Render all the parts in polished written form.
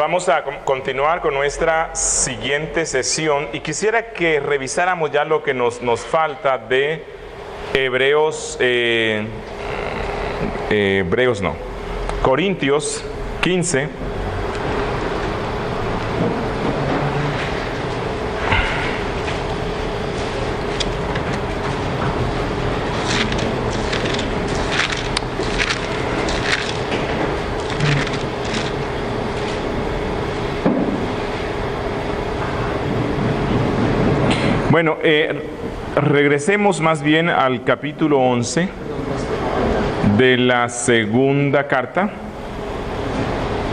Vamos a continuar con nuestra siguiente sesión y quisiera que revisáramos ya lo que nos falta de Corintios 15. Bueno, regresemos más bien al capítulo 11 de la segunda carta,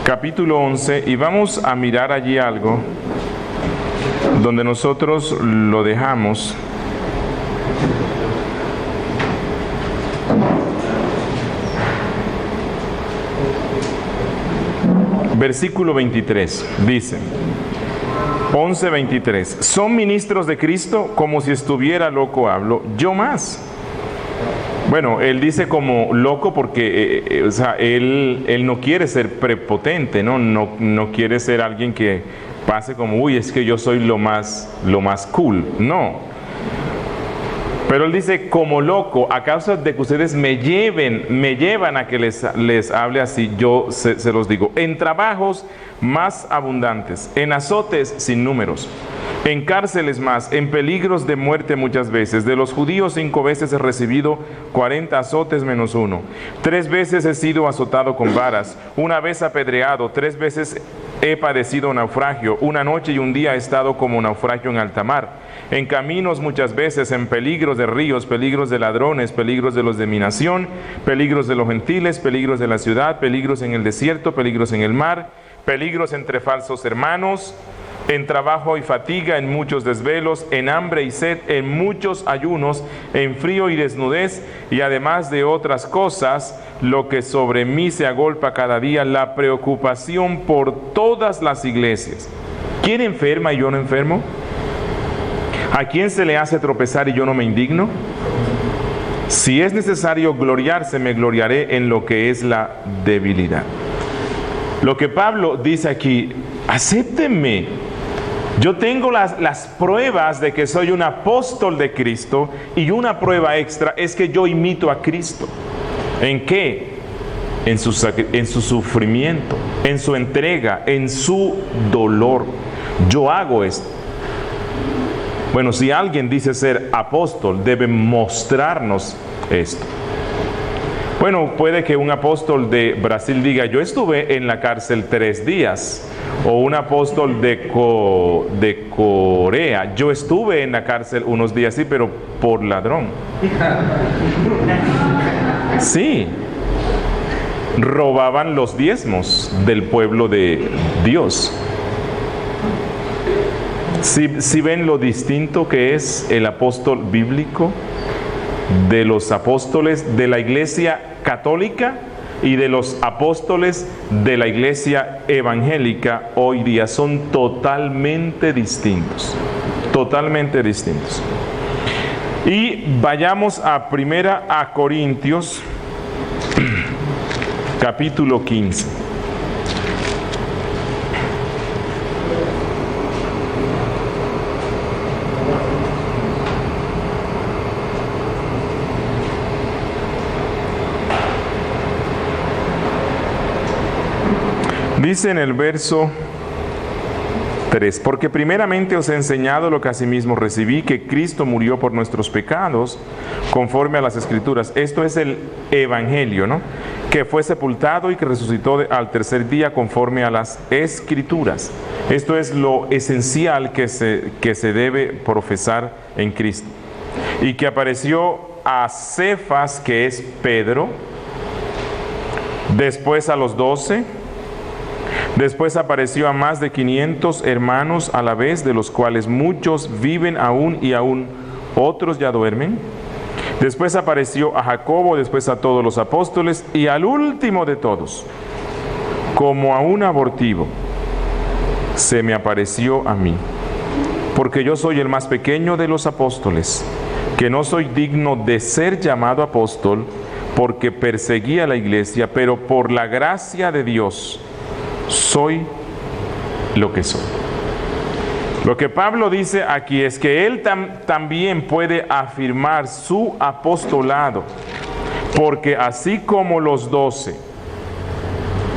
capítulo 11, y vamos a mirar allí algo donde nosotros lo dejamos. Versículo 23, dice... 11:23. Son ministros de Cristo, como si estuviera loco hablo, yo más. Bueno, él dice como loco porque o sea, él no quiere ser prepotente, no quiere ser alguien que pase como, uy, es que yo soy lo más cool. No. Pero él dice como loco, a causa de que ustedes me llevan a que les hable así, yo se los digo, en trabajos más abundantes, en azotes sin números, en cárceles más, en peligros de muerte muchas veces. De los judíos 5 veces he recibido 40 azotes menos 1. 3 veces he sido azotado con varas, 1 vez apedreado, 3 veces he padecido naufragio, 1 noche y 1 día he estado como naufragio en alta mar. En caminos muchas veces, en peligros de ríos, peligros de ladrones, peligros de los de mi nación, peligros de los gentiles, peligros de la ciudad, peligros en el desierto, peligros en el mar, peligros entre falsos hermanos, en trabajo y fatiga, en muchos desvelos, en hambre y sed, en muchos ayunos, en frío y desnudez, y además de otras cosas, lo que sobre mí se agolpa cada día, la preocupación por todas las iglesias. ¿Quién enferma y yo no enfermo? ¿A quién se le hace tropezar y yo no me indigno? Si es necesario gloriarse, me gloriaré en lo que es la debilidad. Lo que Pablo dice aquí, acéptenme. Yo tengo las pruebas de que soy un apóstol de Cristo, y una prueba extra es que yo imito a Cristo. ¿En qué? En su sufrimiento, en su entrega, en su dolor. Yo hago esto. Bueno, si alguien dice ser apóstol, debe mostrarnos esto. Bueno, puede que un apóstol de Brasil diga, yo estuve en la cárcel 3 días. O un apóstol de Corea, yo estuve en la cárcel unos días, sí, pero por ladrón. Sí. Robaban los diezmos del pueblo de Dios. Si ven lo distinto que es el apóstol bíblico de los apóstoles de la iglesia católica y de los apóstoles de la iglesia evangélica hoy día, son totalmente distintos. Totalmente distintos. Y vayamos a 1 Corintios, capítulo 15. Dice en el verso 3, porque primeramente os he enseñado lo que asimismo recibí, que Cristo murió por nuestros pecados, conforme a las Escrituras. Esto es el Evangelio, ¿no? Que fue sepultado y que resucitó al tercer día, conforme a las Escrituras. Esto es lo esencial que se debe profesar en Cristo. Y que apareció a Cefas, que es Pedro, después a los 12, después apareció a más de 500 hermanos a la vez, de los cuales muchos viven aún y aún otros ya duermen. Después apareció a Jacobo, después a todos los apóstoles, y al último de todos, como a un abortivo, se me apareció a mí, porque yo soy el más pequeño de los apóstoles, que no soy digno de ser llamado apóstol, porque perseguía la iglesia, pero por la gracia de Dios soy lo que soy. Lo que Pablo dice aquí es que él también puede afirmar su apostolado, porque así como los 12,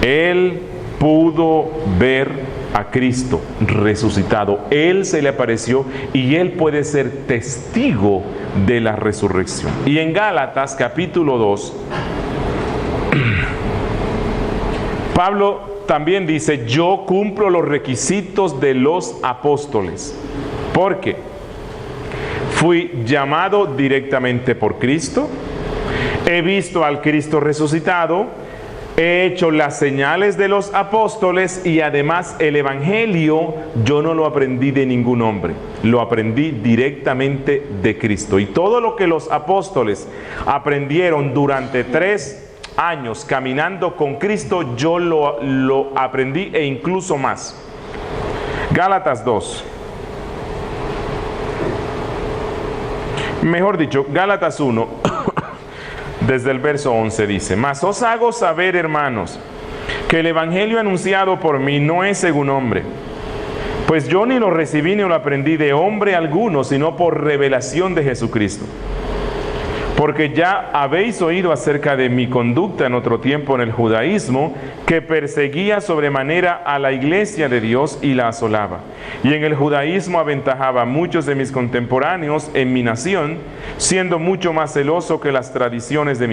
él pudo ver a Cristo resucitado. Él se le apareció y él puede ser testigo de la resurrección. Y en Gálatas capítulo 2, Pablo también dice: yo cumplo los requisitos de los apóstoles, porque fui llamado directamente por Cristo, he visto al Cristo resucitado, he hecho las señales de los apóstoles y además el evangelio yo no lo aprendí de ningún hombre, lo aprendí directamente de Cristo. Y todo lo que los apóstoles aprendieron durante 3 años caminando con Cristo, yo lo aprendí e incluso más. Gálatas 2. Mejor dicho, Gálatas 1, desde el verso 11 dice: mas os hago saber, hermanos, que el evangelio anunciado por mí no es según hombre, pues yo ni lo recibí ni lo aprendí de hombre alguno, sino por revelación de Jesucristo. Porque ya habéis oído acerca de mi conducta en otro tiempo en el judaísmo, que perseguía sobremanera a la iglesia de Dios y la asolaba. Y en el judaísmo aventajaba a muchos de mis contemporáneos en mi nación, siendo mucho más celoso que las tradiciones de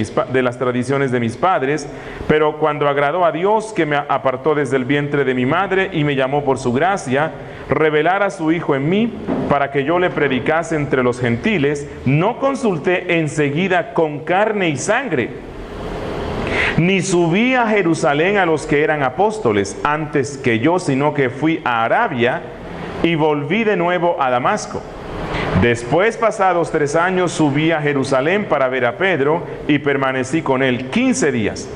mis padres. Pero cuando agradó a Dios, que me apartó desde el vientre de mi madre y me llamó por su gracia, revelar a su Hijo en mí, para que yo le predicase entre los gentiles, no consulté enseguida con carne y sangre, ni subí a Jerusalén a los que eran apóstoles antes que yo, sino que fui a Arabia y volví de nuevo a Damasco. Después, pasados 3 años, subí a Jerusalén para ver a Pedro y permanecí con él 15 días.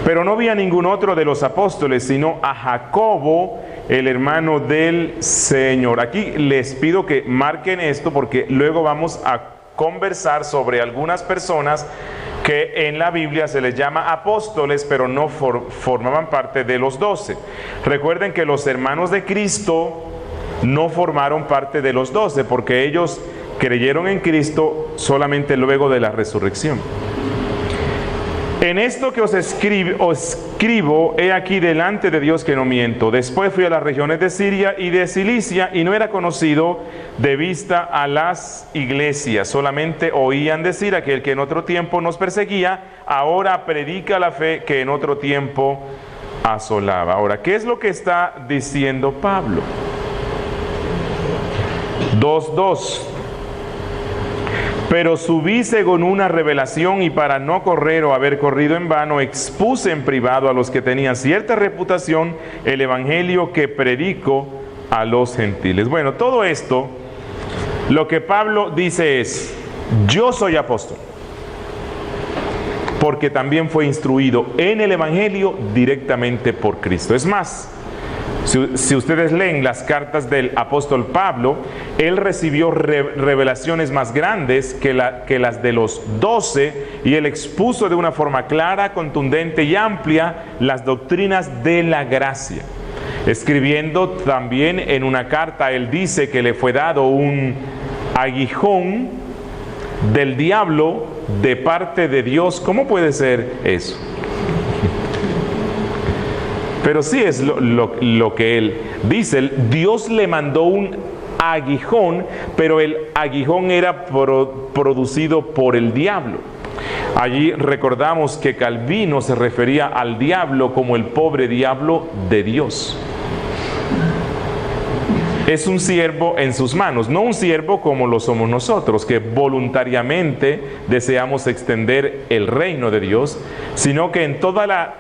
Pero no vi a ningún otro de los apóstoles, sino a Jacobo, el hermano del Señor. Aquí les pido que marquen esto, porque luego vamos a conversar sobre algunas personas que en la Biblia se les llama apóstoles, pero no formaban parte de los 12. Recuerden que los hermanos de Cristo no formaron parte de los 12, porque ellos creyeron en Cristo solamente luego de la resurrección. En esto que os escribo, he aquí delante de Dios que no miento. Después fui a las regiones de Siria y de Cilicia, y no era conocido de vista a las iglesias. Solamente oían decir: aquel que en otro tiempo nos perseguía, ahora predica la fe que en otro tiempo asolaba. Ahora, ¿qué es lo que está diciendo Pablo? 2:2. Pero subí según una revelación, y para no correr o haber corrido en vano, expuse en privado a los que tenían cierta reputación el evangelio que predico a los gentiles. Bueno, todo esto, lo que Pablo dice es: yo soy apóstol, porque también fue instruido en el evangelio directamente por Cristo. Es más, si ustedes leen las cartas del apóstol Pablo, él recibió revelaciones más grandes que las de los 12, y él expuso de una forma clara, contundente y amplia las doctrinas de la gracia. Escribiendo también en una carta, él dice que le fue dado un aguijón del diablo de parte de Dios. ¿Cómo puede ser eso? Pero sí es lo que él dice. Dios le mandó un aguijón, pero el aguijón era producido por el diablo. Allí recordamos que Calvino se refería al diablo como el pobre diablo de Dios. Es un siervo en sus manos, no un siervo como lo somos nosotros, que voluntariamente deseamos extender el reino de Dios, sino que en toda la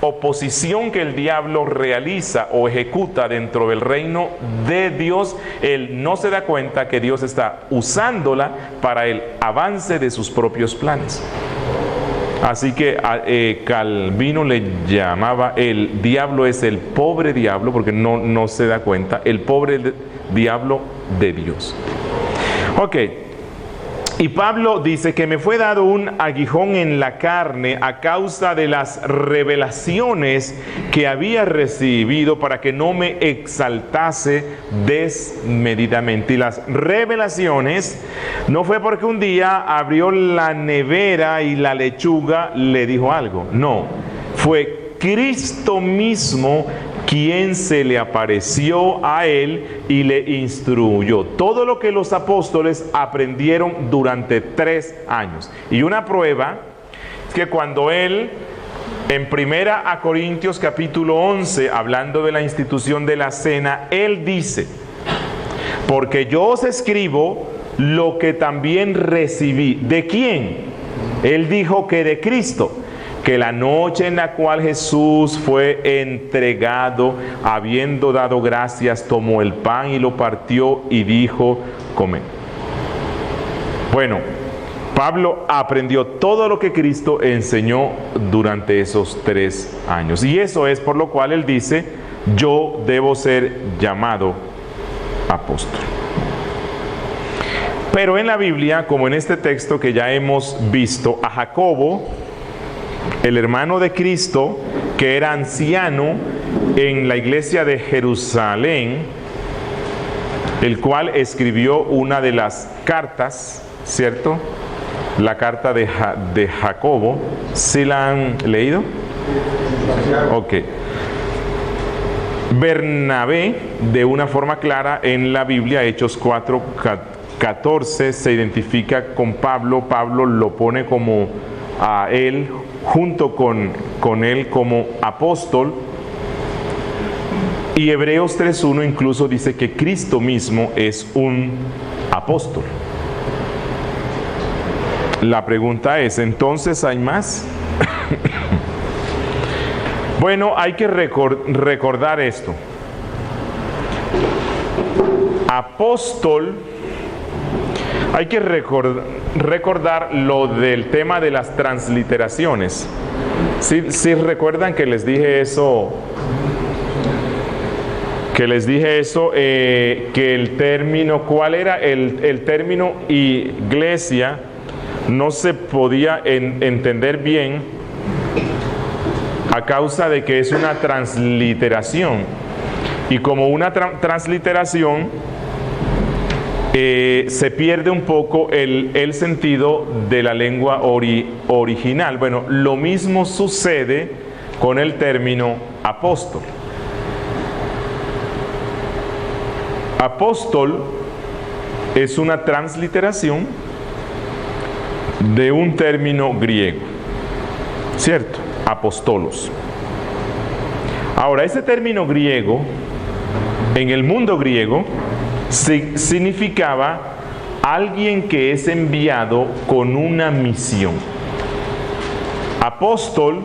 oposición que el diablo realiza o ejecuta dentro del reino de Dios, él no se da cuenta que Dios está usándola para el avance de sus propios planes. Así que Calvino le llamaba: el diablo es el pobre diablo, porque no se da cuenta, el pobre diablo de Dios. Ok, Y Pablo dice que me fue dado un aguijón en la carne a causa de las revelaciones que había recibido para que no me exaltase desmedidamente. Y las revelaciones no fue porque un día abrió la nevera y la lechuga le dijo algo. No, fue Cristo mismo quien se le apareció a él y le instruyó. Todo lo que los apóstoles aprendieron durante 3 años. Y una prueba es que cuando él, en 1 Corintios capítulo 11, hablando de la institución de la cena, él dice: porque yo os escribo lo que también recibí. ¿De quién? Él dijo que de Cristo. Que la noche en la cual Jesús fue entregado, habiendo dado gracias, tomó el pan y lo partió y dijo: comed. Bueno, Pablo aprendió todo lo que Cristo enseñó durante esos 3 años. Y eso es por lo cual él dice: yo debo ser llamado apóstol. Pero en la Biblia, como en este texto que ya hemos visto, a Jacobo, el hermano de Cristo, que era anciano en la iglesia de Jerusalén, el cual escribió una de las cartas, ¿cierto? La carta de Jacobo. ¿Sí la han leído? Ok. Bernabé, de una forma clara en la Biblia, Hechos 4:14, se identifica con Pablo. Pablo lo pone como a él, junto con él como apóstol. Y Hebreos 3:1 incluso dice que Cristo mismo es un apóstol. La pregunta es, ¿entonces hay más? Bueno, hay que recordar esto. Apóstol, hay que recordar lo del tema de las transliteraciones. ¿Sí recuerdan que les dije eso? Que el término, ¿cuál era? El término iglesia no se podía entender bien a causa de que es una transliteración. Y como una transliteración, se pierde un poco el sentido de la lengua original. Bueno, lo mismo sucede con el término apóstol. Apóstol es una transliteración de un término griego, ¿cierto? Apostolos. Ahora, ese término griego, en el mundo griego, significaba alguien que es enviado con una misión. Apóstol,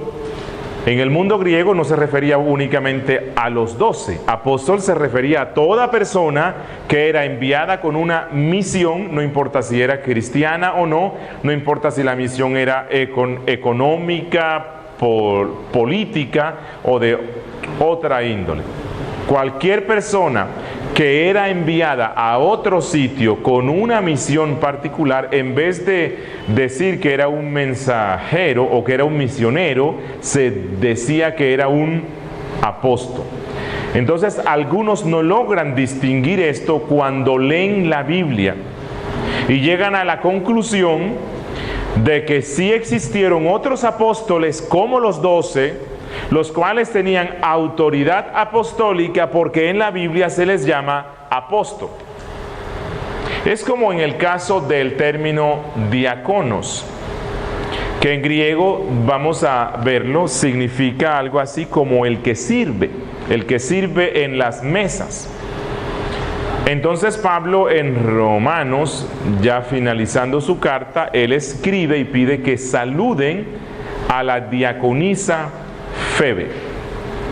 en el mundo griego no se refería únicamente a los 12. Apóstol se refería a toda persona que era enviada con una misión, no importa si era cristiana o no, no importa si la misión era económica, política o de otra índole. Cualquier persona que era enviada a otro sitio con una misión particular, en vez de decir que era un mensajero o que era un misionero, se decía que era un apóstol. Entonces, algunos no logran distinguir esto cuando leen la Biblia y llegan a la conclusión de que sí existieron otros apóstoles como los 12, los cuales tenían autoridad apostólica porque en la Biblia se les llama apóstol. Es como en el caso del término diáconos, que en griego, vamos a verlo, significa algo así como el que sirve en las mesas. Entonces Pablo en Romanos, ya finalizando su carta, él escribe y pide que saluden a la diaconisa Febe.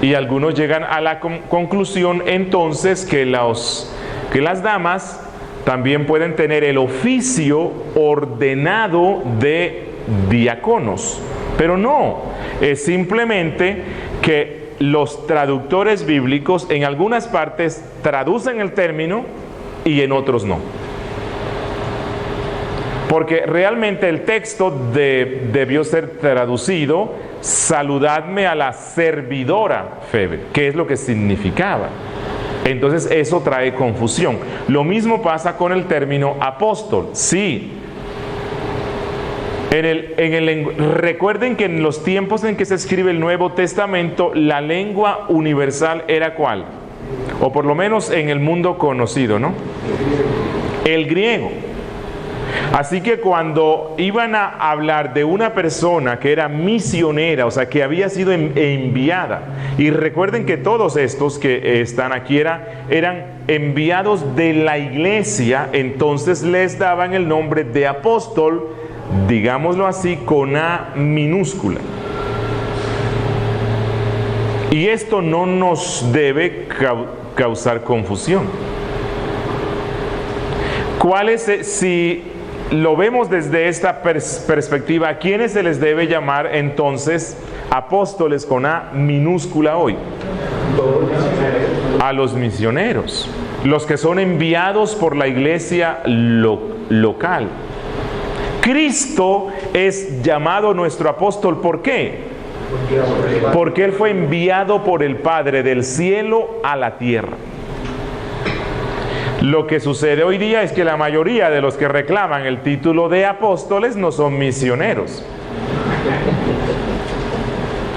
Y algunos llegan a la conclusión entonces que las damas también pueden tener el oficio ordenado de diáconos. Pero no, es simplemente que los traductores bíblicos en algunas partes traducen el término y en otros no. Porque realmente el texto debió ser traducido: saludadme a la servidora Febe, que es lo que significaba. Entonces eso trae confusión. Lo mismo pasa con el término apóstol. Sí. Recuerden que en los tiempos en que se escribe el Nuevo Testamento, la lengua universal era ¿cuál? O por lo menos en el mundo conocido, ¿no? El griego. Así que cuando iban a hablar de una persona que era misionera, o sea, que había sido enviada, y recuerden que todos estos que están aquí eran enviados de la iglesia, entonces les daban el nombre de apóstol, digámoslo así, con A minúscula. Y esto no nos debe causar confusión. ¿Cuál es, si lo vemos desde esta perspectiva, a quiénes se les debe llamar entonces apóstoles con A minúscula hoy? A los misioneros, los que son enviados por la iglesia local. Cristo es llamado nuestro apóstol, ¿por qué? Porque Él fue enviado por el Padre del cielo a la tierra. Lo que sucede hoy día es que la mayoría de los que reclaman el título de apóstoles no son misioneros.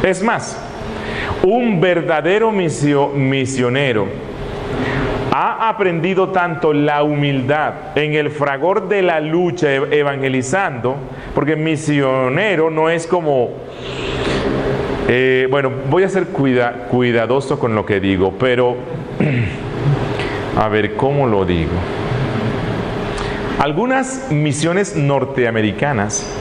Es más, un verdadero misionero ha aprendido tanto la humildad en el fragor de la lucha evangelizando, porque misionero no es como, bueno, voy a ser cuidadoso con lo que digo, pero a ver, ¿cómo lo digo? Algunas misiones norteamericanas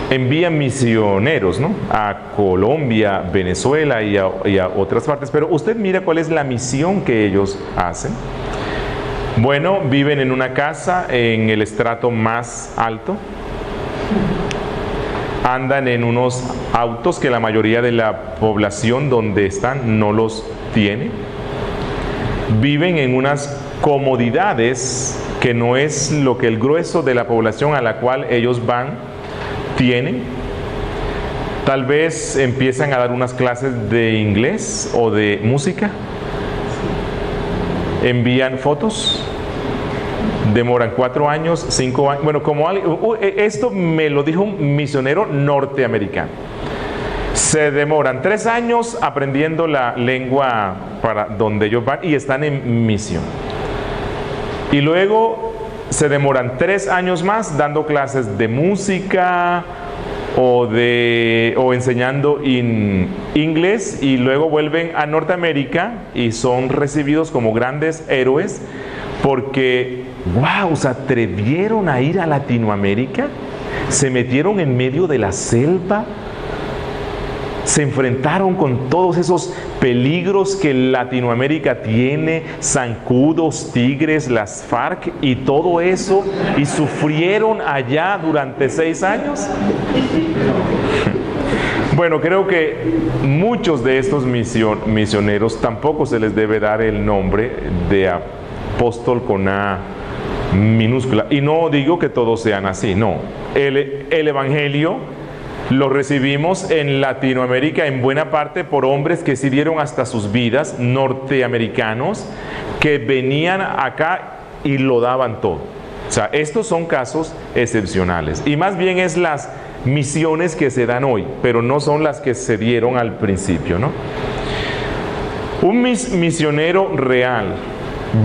envían misioneros, ¿no?, a Colombia, Venezuela y a otras partes, pero usted mira cuál es la misión que ellos hacen. Bueno, viven en una casa en el estrato más alto, andan en unos autos que la mayoría de la población donde están no los tiene, viven en unas comodidades que no es lo que el grueso de la población a la cual ellos van tienen. Tal vez empiezan a dar unas clases de inglés o de música, envían fotos, demoran 4 años, 5 años, bueno, como esto me lo dijo un misionero norteamericano. Se demoran 3 años aprendiendo la lengua para donde ellos van y están en misión. Y luego se demoran 3 años más dando clases de música o enseñando inglés, y luego vuelven a Norteamérica y son recibidos como grandes héroes porque, wow, se atrevieron a ir a Latinoamérica, se metieron en medio de la selva, se enfrentaron con todos esos peligros que Latinoamérica tiene, zancudos, tigres, las FARC y todo eso, y sufrieron allá durante 6 años. Bueno, creo que muchos de estos misioneros tampoco se les debe dar el nombre de apóstol con A minúscula. Y no digo que todos sean así, no. El Evangelio lo recibimos en Latinoamérica en buena parte por hombres que sí dieron hasta sus vidas, norteamericanos, que venían acá y lo daban todo. O sea, estos son casos excepcionales. Y más bien es las misiones que se dan hoy, pero no son las que se dieron al principio, ¿no? Un misionero real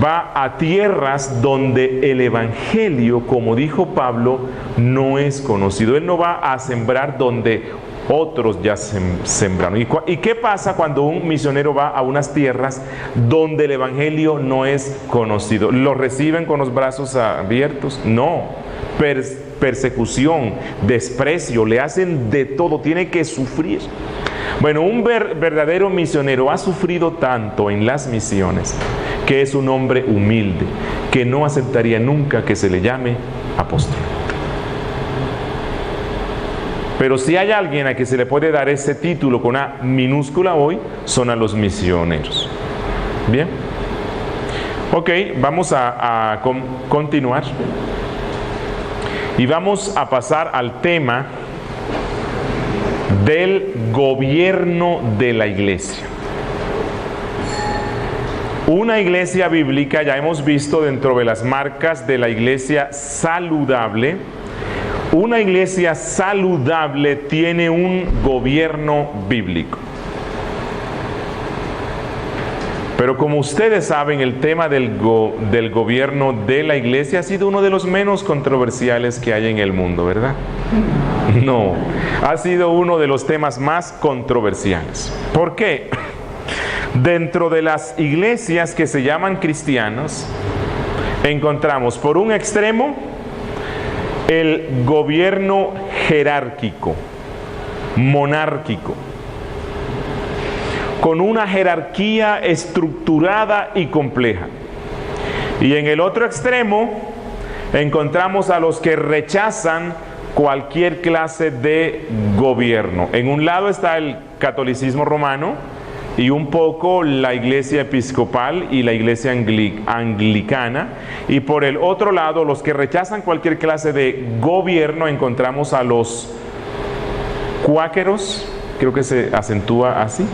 va a tierras donde el evangelio, como dijo Pablo, no es conocido. Él no va a sembrar donde otros ya sembraron. ¿Y qué pasa cuando un misionero va a unas tierras donde el evangelio no es conocido? ¿Lo reciben con los brazos abiertos? No. Persecución, desprecio, le hacen de todo, tiene que sufrir. Bueno, un verdadero misionero ha sufrido tanto en las misiones que es un hombre humilde, que no aceptaría nunca que se le llame apóstol. Pero si hay alguien a quien se le puede dar ese título con A minúscula hoy, son a los misioneros. Bien. Ok, vamos a continuar. Y vamos a pasar al tema del gobierno de la iglesia. Una iglesia bíblica, ya hemos visto dentro de las marcas de la iglesia saludable, una iglesia saludable tiene un gobierno bíblico. Pero como ustedes saben, el tema del gobierno de la iglesia ha sido uno de los menos controversiales que hay en el mundo, ¿verdad? No, ha sido uno de los temas más controversiales. ¿Por qué? Dentro de las iglesias que se llaman cristianas, encontramos por un extremo el gobierno jerárquico, monárquico, con una jerarquía estructurada y compleja. Y en el otro extremo encontramos a los que rechazan cualquier clase de gobierno. En un lado está el catolicismo romano y un poco la iglesia episcopal y la iglesia anglicana, y por el otro lado los que rechazan cualquier clase de gobierno encontramos a los cuáqueros, creo que se acentúa así,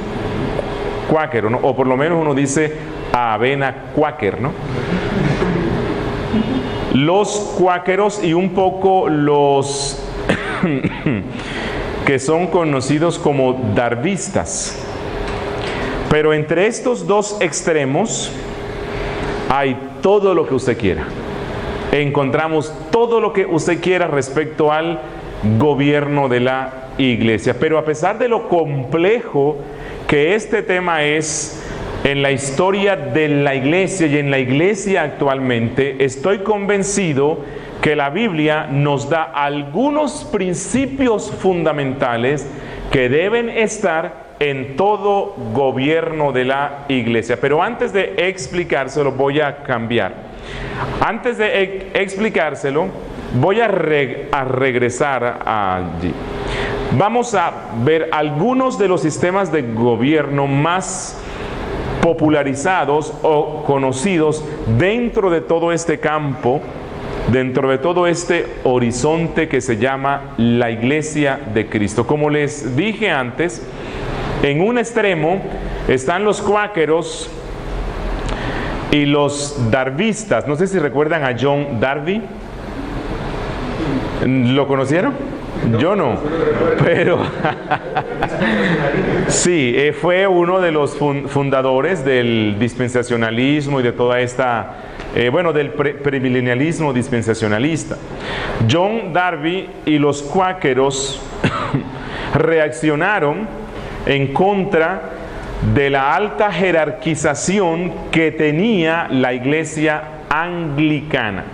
cuáquero, ¿no? O por lo menos uno dice avena cuáquer, ¿no? Los cuáqueros y un poco los que son conocidos como darvistas. Pero entre estos dos extremos hay todo lo que usted quiera. Encontramos todo lo que usted quiera respecto al gobierno de la iglesia. Pero a pesar de lo complejo que este tema es en la historia de la iglesia y en la iglesia actualmente, estoy convencido que la Biblia nos da algunos principios fundamentales que deben estar en todo gobierno de la iglesia. Pero antes de explicárselo, voy a cambiar. Antes de explicárselo, voy a regresar allí. Vamos a ver algunos de los sistemas de gobierno más popularizados o conocidos dentro de todo este campo, dentro de todo este horizonte que se llama la Iglesia de Cristo. Como les dije antes, en un extremo están los cuáqueros y los darvistas. No sé si recuerdan a John Darby. ¿Lo conocieron? Yo no, pero sí, fue uno de los fundadores del dispensacionalismo y de toda esta, del premilenialismo dispensacionalista. John Darby y los cuáqueros reaccionaron en contra de la alta jerarquización que tenía la iglesia anglicana.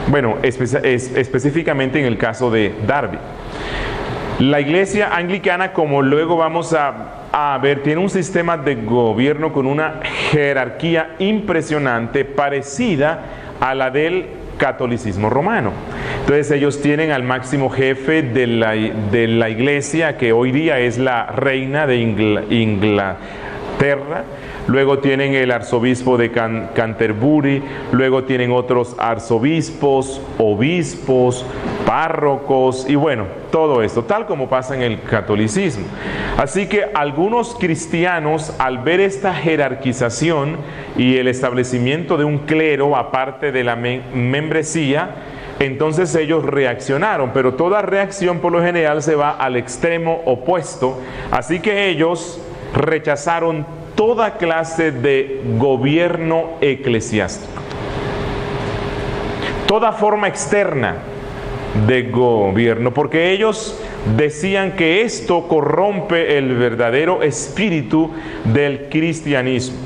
Bueno, específicamente en el caso de Darby. La iglesia anglicana, como luego vamos a ver, tiene un sistema de gobierno con una jerarquía impresionante, parecida a la del catolicismo romano. Entonces ellos tienen al máximo jefe de la iglesia, que hoy día es la reina de Inglaterra. Luego tienen el arzobispo de Canterbury, luego tienen otros arzobispos, obispos, párrocos y bueno, todo esto, tal como pasa en el catolicismo. Así que algunos cristianos, al ver esta jerarquización y el establecimiento de un clero aparte de la membresía, entonces ellos reaccionaron, pero toda reacción por lo general se va al extremo opuesto, así que ellos rechazaron toda clase de gobierno eclesiástico, toda forma externa de gobierno, porque ellos decían que esto corrompe el verdadero espíritu del cristianismo.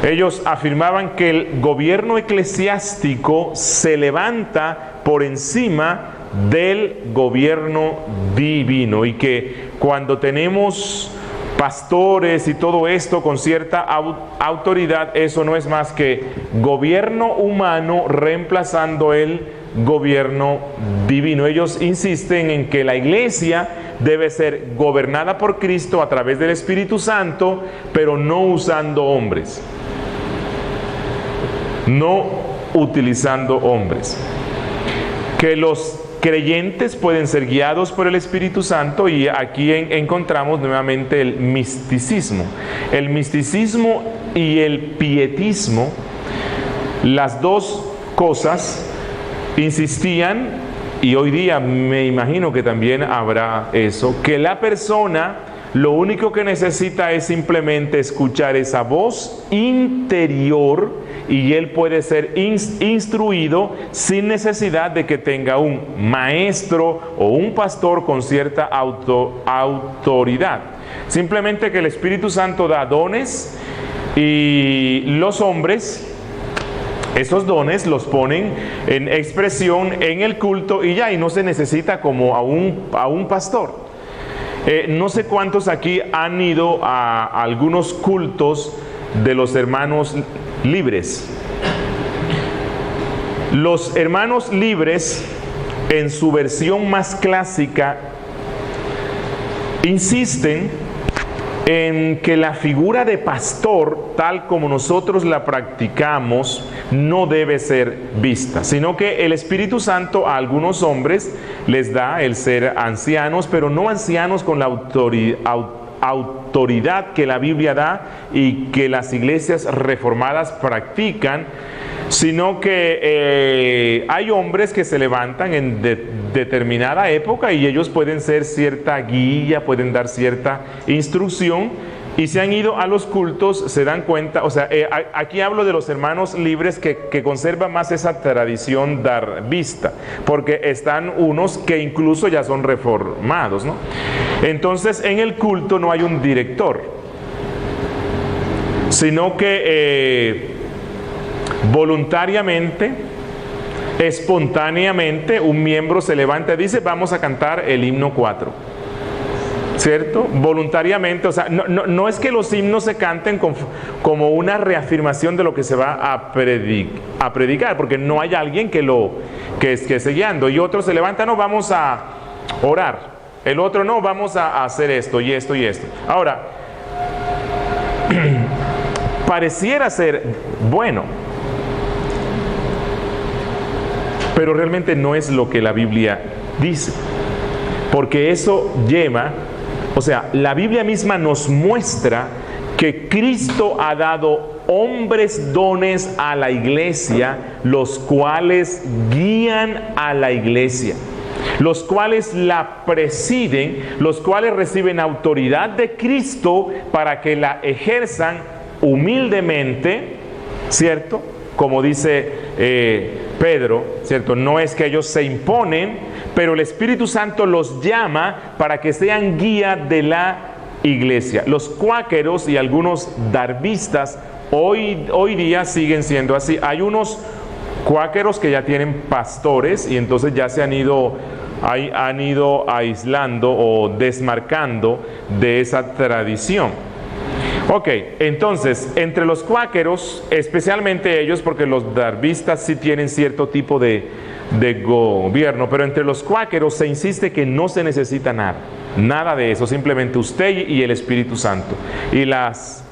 Ellos afirmaban que el gobierno eclesiástico se levanta por encima del gobierno divino y que cuando tenemos pastores y todo esto con cierta autoridad, eso no es más que gobierno humano reemplazando el gobierno divino. Ellos insisten en que la iglesia debe ser gobernada por Cristo a través del Espíritu Santo, pero no usando hombres, no utilizando hombres. que los creyentes pueden ser guiados por el Espíritu Santo, y aquí encontramos nuevamente el misticismo. El misticismo y el pietismo, las dos cosas insistían, y hoy día me imagino que también habrá eso, que la persona lo único que necesita es simplemente escuchar esa voz interior, y él puede ser instruido sin necesidad de que tenga un maestro o un pastor con cierta autoridad. Simplemente que el Espíritu Santo da dones, y los hombres esos dones los ponen en expresión en el culto, y ya, y no se necesita como a un pastor. No sé cuántos aquí han ido a algunos cultos de los hermanos libres. Los hermanos libres, en su versión más clásica, insisten en que la figura de pastor, tal como nosotros la practicamos, no debe ser vista, sino que el Espíritu Santo a algunos hombres les da el ser ancianos, pero no ancianos con la autoridad que la Biblia da y que las iglesias reformadas practican, sino que hay hombres que se levantan en determinada época, y ellos pueden ser cierta guía, pueden dar cierta instrucción, y se han ido a los cultos, se dan cuenta, o sea, aquí hablo de los hermanos libres que conservan más esa tradición darbista, porque están unos que incluso ya son reformados, ¿no? Entonces, en el culto no hay un director, sino que voluntariamente, espontáneamente, un miembro se levanta y dice: vamos a cantar el himno 4, ¿cierto? Voluntariamente. O sea, no es que los himnos se canten como una reafirmación de lo que se va a predicar, porque no hay alguien que esté guiando, y otro se levanta: no, vamos a orar. El otro: no, vamos a hacer esto y esto y esto. Ahora, pareciera ser bueno, pero realmente no es lo que la Biblia dice, porque eso lleva, o sea, la Biblia misma nos muestra que Cristo ha dado hombres dones a la iglesia, los cuales guían a la iglesia, los cuales la presiden, los cuales reciben autoridad de Cristo para que la ejerzan humildemente, ¿cierto? Como dice Pedro, ¿cierto? No es que ellos se imponen, pero el Espíritu Santo los llama para que sean guía de la iglesia. Los cuáqueros y algunos darbistas hoy día siguen siendo así. Hay unos cuáqueros que ya tienen pastores, y entonces ya se han ido aislando o desmarcando de esa tradición. Ok, entonces, entre los cuáqueros, especialmente ellos, porque los darbistas sí tienen cierto tipo de gobierno, pero entre los cuáqueros se insiste que no se necesita nada de eso, simplemente usted y el Espíritu Santo, y las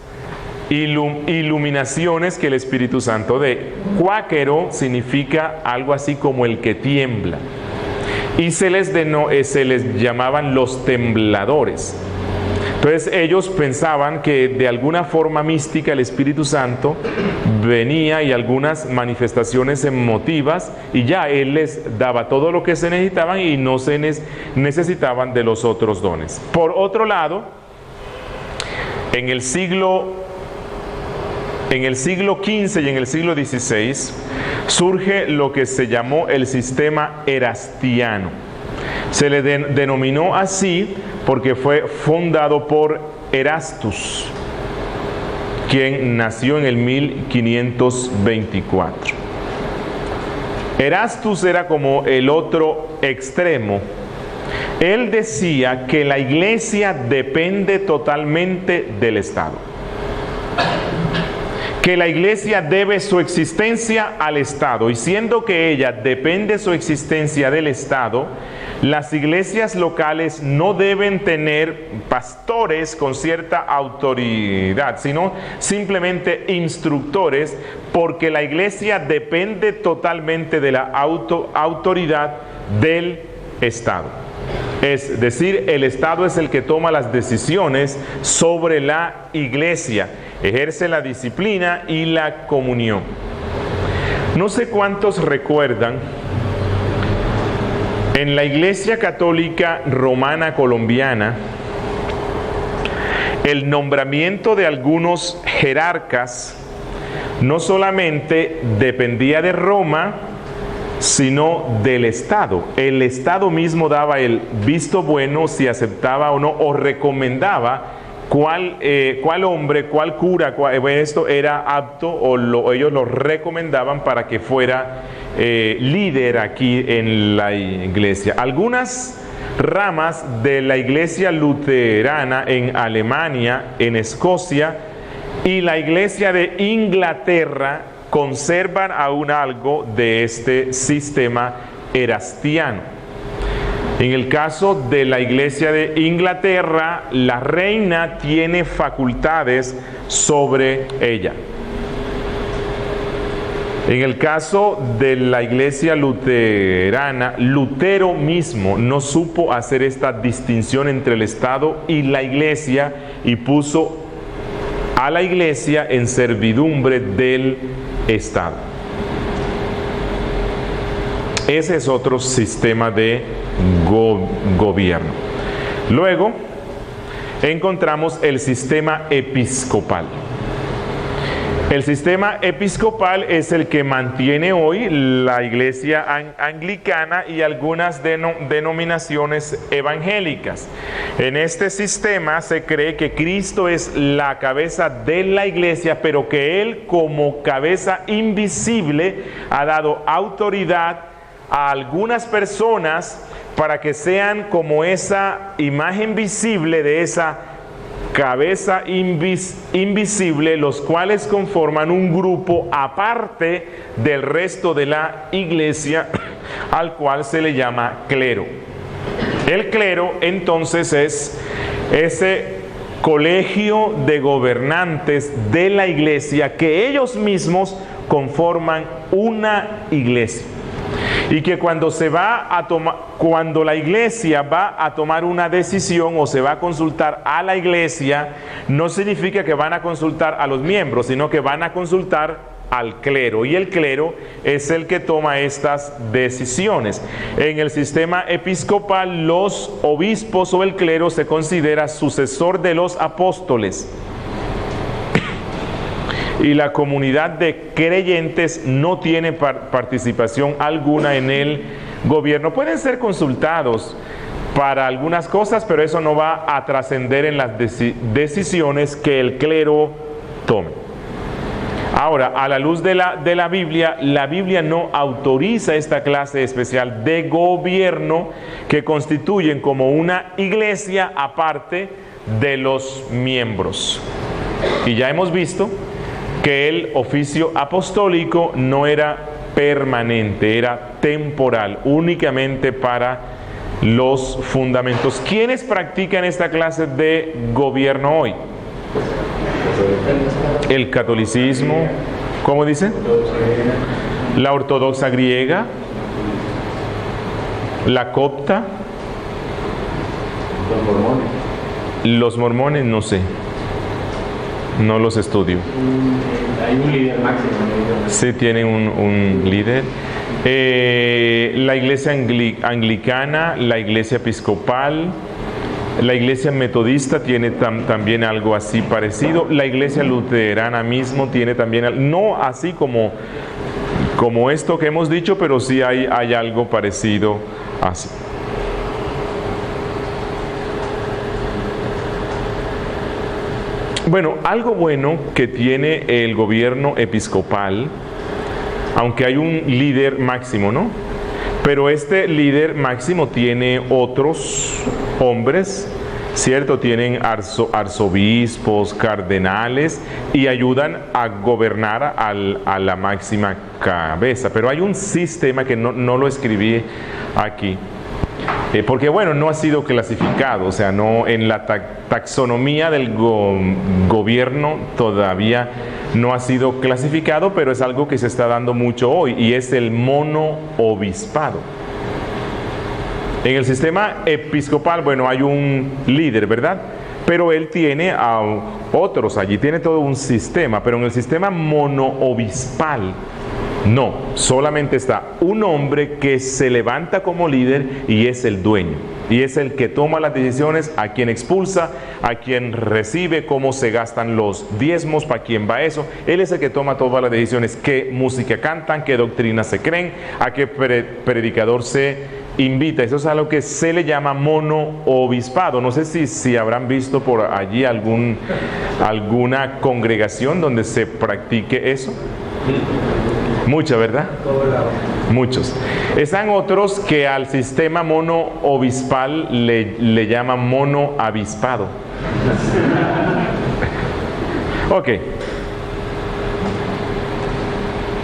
iluminaciones que el Espíritu Santo dé. Cuáquero significa algo así como el que tiembla, y se les llamaban los tembladores. Entonces ellos pensaban que de alguna forma mística el Espíritu Santo venía, y algunas manifestaciones emotivas, y ya Él les daba todo lo que se necesitaban, y no se necesitaban de los otros dones. Por otro lado, en el siglo XV y en el siglo XVI surge lo que se llamó el sistema erastiano. Se le denominó así porque fue fundado por Erastus, quien nació en el 1524. Erastus era como el otro extremo. Él decía que la iglesia depende totalmente del Estado, que la iglesia debe su existencia al Estado, y siendo que ella depende su existencia del Estado, Las iglesias locales no deben tener pastores con cierta autoridad, sino simplemente instructores, porque la iglesia depende totalmente de la autoridad del Estado. Es decir, el Estado es el que toma las decisiones sobre la iglesia, ejerce la disciplina y la comunión. No sé cuántos recuerdan, en la Iglesia Católica Romana Colombiana, el nombramiento de algunos jerarcas no solamente dependía de Roma, sino del Estado. El Estado mismo daba el visto bueno si aceptaba o no, o recomendaba cuál hombre, cuál cura, esto era apto, o ellos lo recomendaban para que fuera líder aquí en la iglesia. Algunas ramas de la iglesia luterana en Alemania, en Escocia y la iglesia de Inglaterra conservan aún algo de este sistema erastiano. En el caso de la iglesia de Inglaterra, la reina tiene facultades sobre ella. En el caso de la iglesia luterana, Lutero mismo no supo hacer esta distinción entre el Estado y la iglesia y puso a la iglesia en servidumbre del Estado. Ese es otro sistema de gobierno. Luego encontramos el sistema episcopal. El sistema episcopal es el que mantiene hoy la iglesia anglicana y algunas denominaciones evangélicas. En este sistema se cree que Cristo es la cabeza de la iglesia, pero que Él, como cabeza invisible, ha dado autoridad a algunas personas para que sean como esa imagen visible de esa cabeza invisible, los cuales conforman un grupo aparte del resto de la iglesia, al cual se le llama clero. El clero entonces es ese colegio de gobernantes de la iglesia que ellos mismos conforman una iglesia. Y que cuando la iglesia va a tomar una decisión o se va a consultar a la iglesia, no significa que van a consultar a los miembros, sino que van a consultar al clero. Y el clero es el que toma estas decisiones. En el sistema episcopal, los obispos o el clero se considera sucesor de los apóstoles. Y la comunidad de creyentes no tiene participación alguna en el gobierno. Pueden ser consultados para algunas cosas, pero eso no va a trascender en las decisiones que el clero tome. Ahora, a la luz de la Biblia no autoriza esta clase especial de gobierno que constituyen como una iglesia aparte de los miembros. Y ya hemos visto que el oficio apostólico no era permanente, era temporal, únicamente para los fundamentos. ¿Quiénes practican esta clase de gobierno hoy? El catolicismo, ¿cómo dice? La ortodoxa griega, la copta, los mormones, no sé. No los estudio. Hay un líder máximo. Sí, tienen un líder. La iglesia anglicana, la iglesia episcopal, la iglesia metodista tiene también algo así parecido. La iglesia luterana mismo tiene también, no así como esto que hemos dicho, pero sí hay algo parecido así. Bueno, algo bueno que tiene el gobierno episcopal, aunque hay un líder máximo, ¿no? Pero este líder máximo tiene otros hombres, ¿cierto? Tienen arzobispos, cardenales y ayudan a gobernar a la máxima cabeza. Pero hay un sistema que no lo escribí aquí. porque bueno, no ha sido clasificado, o sea, no en la taxonomía del gobierno todavía no ha sido clasificado, pero es algo que se está dando mucho hoy, y es el monoobispado. En el sistema episcopal, bueno, hay un líder, ¿verdad? Pero él tiene a otros allí, tiene todo un sistema, pero en el sistema monoobispal, no, solamente está un hombre que se levanta como líder y es el dueño. Y es el que toma las decisiones, a quien expulsa, a quien recibe, cómo se gastan los diezmos, para quién va eso. Él es el que toma todas las decisiones, qué música cantan, qué doctrina se creen, a qué predicador se invita. Eso es a lo que se le llama monoobispado. No sé si habrán visto por allí alguna congregación donde se practique eso. Muchas, ¿verdad? Muchos. Están otros que al sistema monoobispal le llaman monoavispado. Ok.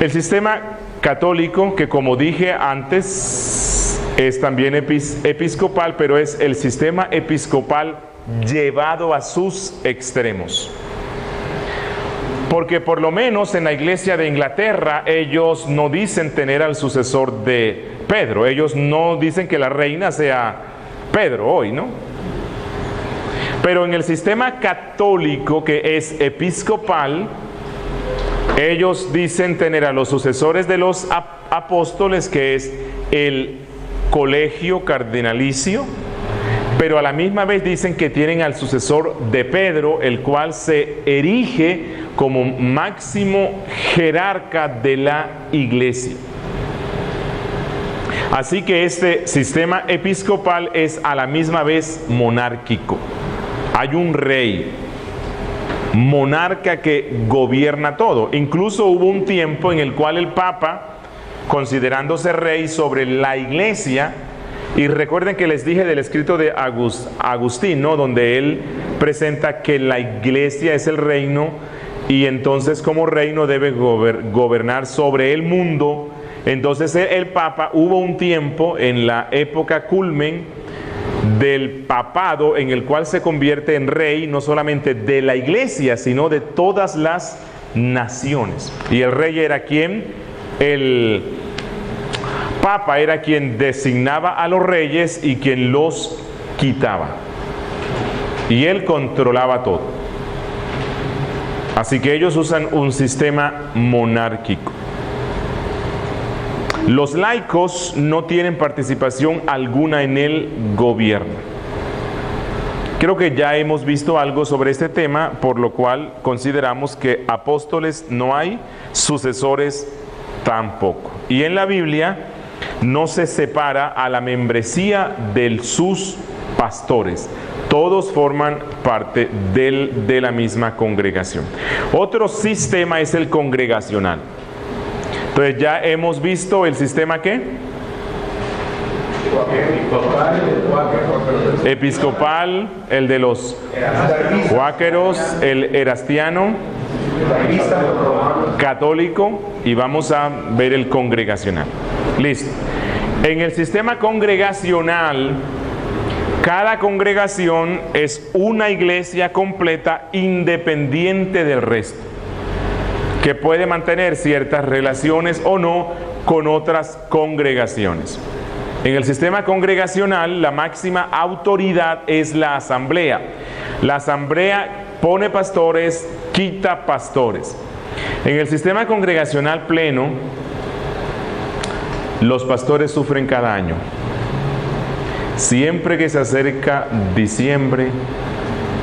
El sistema católico, que como dije antes, es también episcopal, pero es el sistema episcopal llevado a sus extremos. Porque por lo menos en la iglesia de Inglaterra ellos no dicen tener al sucesor de Pedro. Ellos no dicen que la reina sea Pedro hoy, ¿no? Pero en el sistema católico, que es episcopal, ellos dicen tener a los sucesores de los apóstoles, que es el colegio cardinalicio, pero a la misma vez dicen que tienen al sucesor de Pedro, el cual se erige como máximo jerarca de la iglesia. Así que este sistema episcopal es a la misma vez monárquico. Hay un rey, monarca, que gobierna todo. Incluso hubo un tiempo en el cual el Papa, considerándose rey sobre la iglesia, y recuerden que les dije del escrito de Agustín, ¿no?, donde él presenta que la iglesia es el reino, y entonces como reino debe gobernar sobre el mundo. Entonces el Papa, hubo un tiempo en la época culmen del papado en el cual se convierte en rey no solamente de la iglesia, sino de todas las naciones. Y el rey era quien, el Papa era quien designaba a los reyes y quien los quitaba. Y él controlaba todo. Así que ellos usan un sistema monárquico. Los laicos no tienen participación alguna en el gobierno. Creo que ya hemos visto algo sobre este tema, por lo cual consideramos que apóstoles no hay, sucesores tampoco. Y en la Biblia no se separa a la membresía de sus pastores. Todos forman parte de la misma congregación. Otro sistema es el congregacional. Entonces ya hemos visto el sistema ¿qué? Episcopal, el de los cuáqueros, el erastiano, católico, y vamos a ver el congregacional. Listo. En el sistema congregacional, cada congregación es una iglesia completa independiente del resto, que puede mantener ciertas relaciones o no con otras congregaciones. En el sistema congregacional, la máxima autoridad es la asamblea. La asamblea pone pastores, quita pastores. En el sistema congregacional pleno, los pastores sufren cada año. Siempre que se acerca diciembre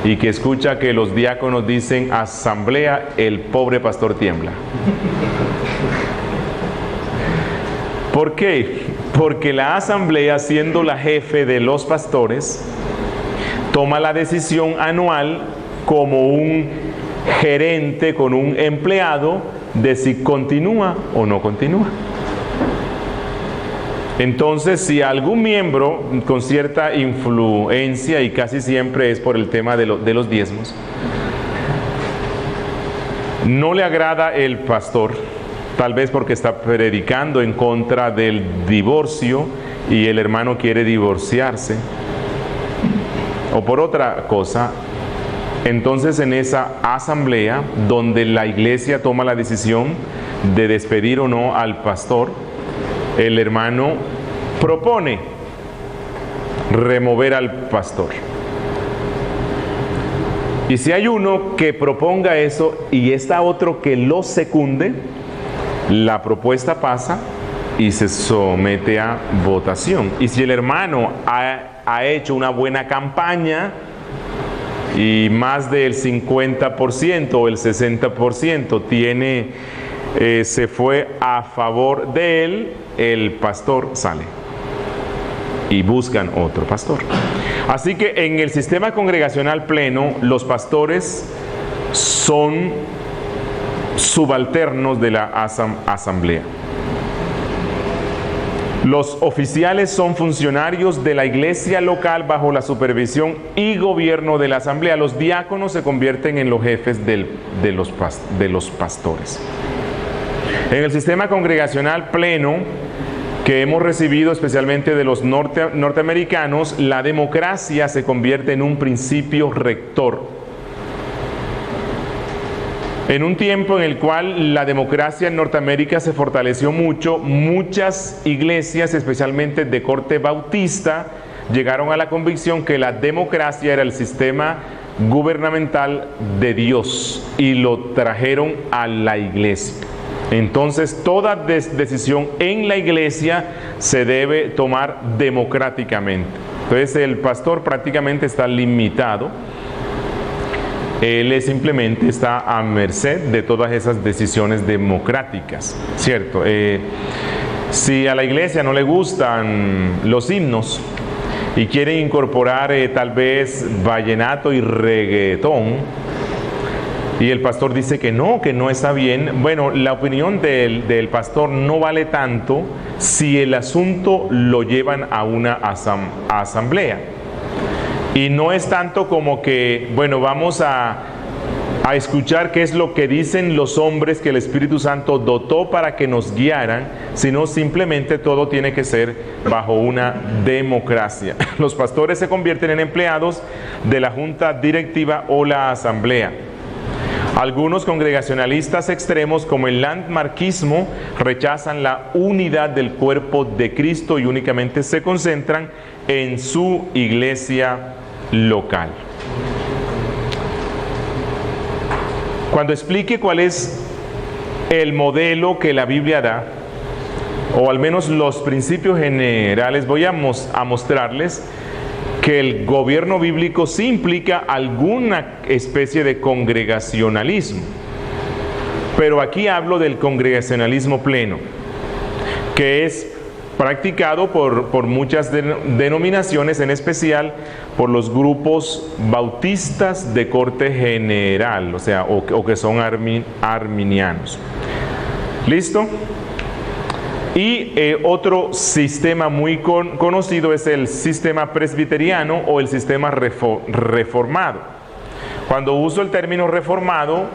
y que escucha que los diáconos dicen asamblea, el pobre pastor tiembla. ¿Por qué? Porque la asamblea, siendo la jefe de los pastores, toma la decisión anual como un gerente con un empleado de si continúa o no continúa. Entonces, si algún miembro con cierta influencia, y casi siempre es por el tema de los diezmos, no le agrada el pastor, tal vez porque está predicando en contra del divorcio y el hermano quiere divorciarse o por otra cosa, entonces en esa asamblea donde la iglesia toma la decisión de despedir o no al pastor, el hermano propone remover al pastor. Y si hay uno que proponga eso y está otro que lo secunde, la propuesta pasa y se somete a votación. Y si el hermano ha hecho una buena campaña y más del 50% o el 60% se fue a favor de él, el pastor sale y buscan otro pastor. Así que en el sistema congregacional pleno, los pastores son subalternos de la asamblea. Los oficiales son funcionarios de la iglesia local bajo la supervisión y gobierno de la asamblea. Los diáconos se convierten en los jefes de los pastores. En el sistema congregacional pleno que hemos recibido especialmente de los norteamericanos, la democracia se convierte en un principio rector. En un tiempo en el cual la democracia en Norteamérica se fortaleció mucho, muchas iglesias, especialmente de corte bautista, llegaron a la convicción que la democracia era el sistema gubernamental de Dios y lo trajeron a la iglesia. Entonces, toda decisión en la iglesia se debe tomar democráticamente. Entonces, el pastor prácticamente está limitado. Él simplemente está a merced de todas esas decisiones democráticas, ¿cierto? Si a la iglesia no le gustan los himnos y quieren incorporar tal vez vallenato y reggaetón, y el pastor dice que no está bien, bueno, la opinión del pastor no vale tanto si el asunto lo llevan a una asamblea. Y no es tanto como que, bueno, vamos a escuchar qué es lo que dicen los hombres que el Espíritu Santo dotó para que nos guiaran, sino simplemente todo tiene que ser bajo una democracia. Los pastores se convierten en empleados de la junta directiva o la asamblea. Algunos congregacionalistas extremos, como el landmarquismo, rechazan la unidad del cuerpo de Cristo y únicamente se concentran en su iglesia local. Cuando explique cuál es el modelo que la Biblia da, o al menos los principios generales, voy a mostrarles que el gobierno bíblico sí implica alguna especie de congregacionalismo. Pero aquí hablo del congregacionalismo pleno, que es practicado por muchas denominaciones, en especial por los grupos bautistas de corte general, o sea, o que son arminianos. ¿Listo? Y otro sistema muy conocido es el sistema presbiteriano o el sistema reformado. Cuando uso el término reformado,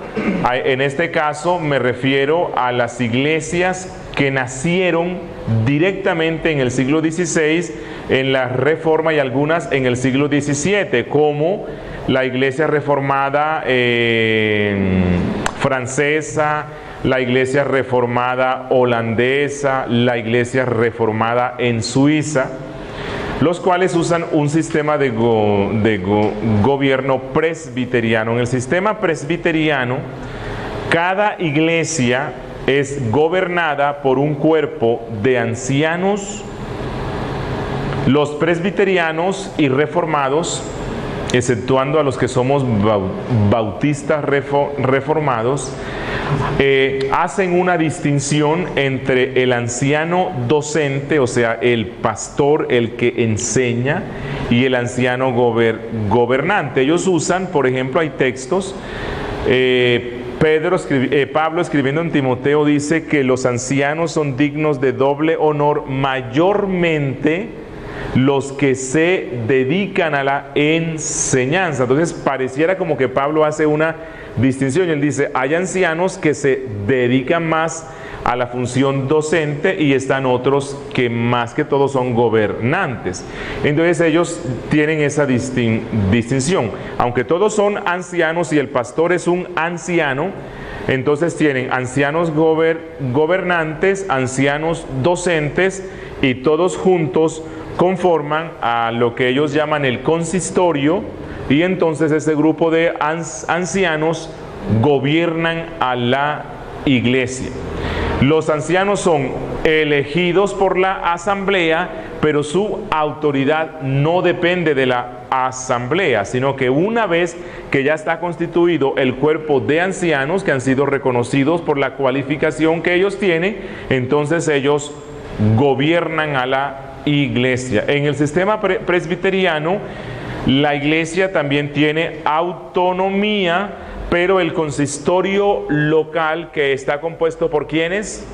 en este caso me refiero a las iglesias que nacieron directamente en el siglo XVI, en la Reforma, y algunas en el siglo XVII, como la iglesia reformada francesa, la iglesia reformada holandesa, la iglesia reformada en Suiza, los cuales usan un sistema de gobierno presbiteriano. En el sistema presbiteriano, cada iglesia es gobernada por un cuerpo de ancianos. Los presbiterianos y reformados, exceptuando a los que somos bautistas reformados, hacen una distinción entre el anciano docente, o sea, el pastor, el que enseña, y el anciano gobernante. Ellos usan, por ejemplo, hay textos, Pablo escribiendo en Timoteo dice que los ancianos son dignos de doble honor, mayormente los que se dedican a la enseñanza. Entonces pareciera como que Pablo hace una distinción y él dice, hay ancianos que se dedican más a la función docente y están otros que más que todo son gobernantes. Entonces ellos tienen esa distinción. Aunque todos son ancianos y el pastor es un anciano, entonces tienen ancianos gobernantes, ancianos docentes y todos juntos conforman a lo que ellos llaman el consistorio, y entonces ese grupo de ancianos gobiernan a la iglesia. Los ancianos son elegidos por la asamblea, pero su autoridad no depende de la asamblea, sino que una vez que ya está constituido el cuerpo de ancianos que han sido reconocidos por la cualificación que ellos tienen, entonces ellos gobiernan a la iglesia. En el sistema presbiteriano, la iglesia también tiene autonomía, pero el consistorio local, que está compuesto por ¿quiénes?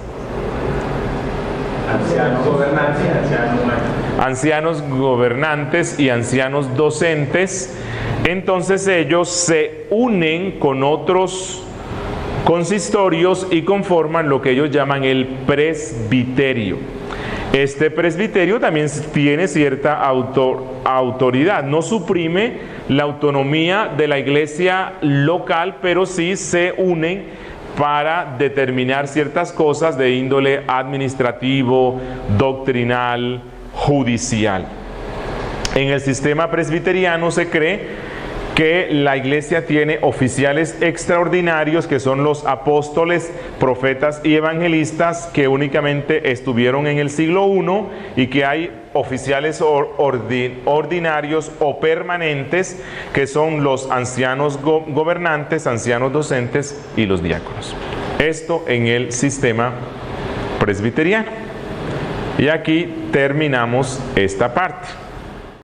Ancianos gobernantes y ancianos maestros. Ancianos gobernantes y ancianos docentes. Entonces ellos se unen con otros consistorios y conforman lo que ellos llaman el presbiterio. Este presbiterio también tiene cierta autoridad, no suprime la autonomía de la iglesia local, pero sí se unen para determinar ciertas cosas de índole administrativo, doctrinal, judicial. En el sistema presbiteriano se cree que la iglesia tiene oficiales extraordinarios, que son los apóstoles, profetas y evangelistas, que únicamente estuvieron en el siglo I, y que hay oficiales ordinarios o permanentes, que son los ancianos gobernantes, ancianos docentes y los diáconos. Esto en el sistema presbiteriano. Y aquí terminamos esta parte.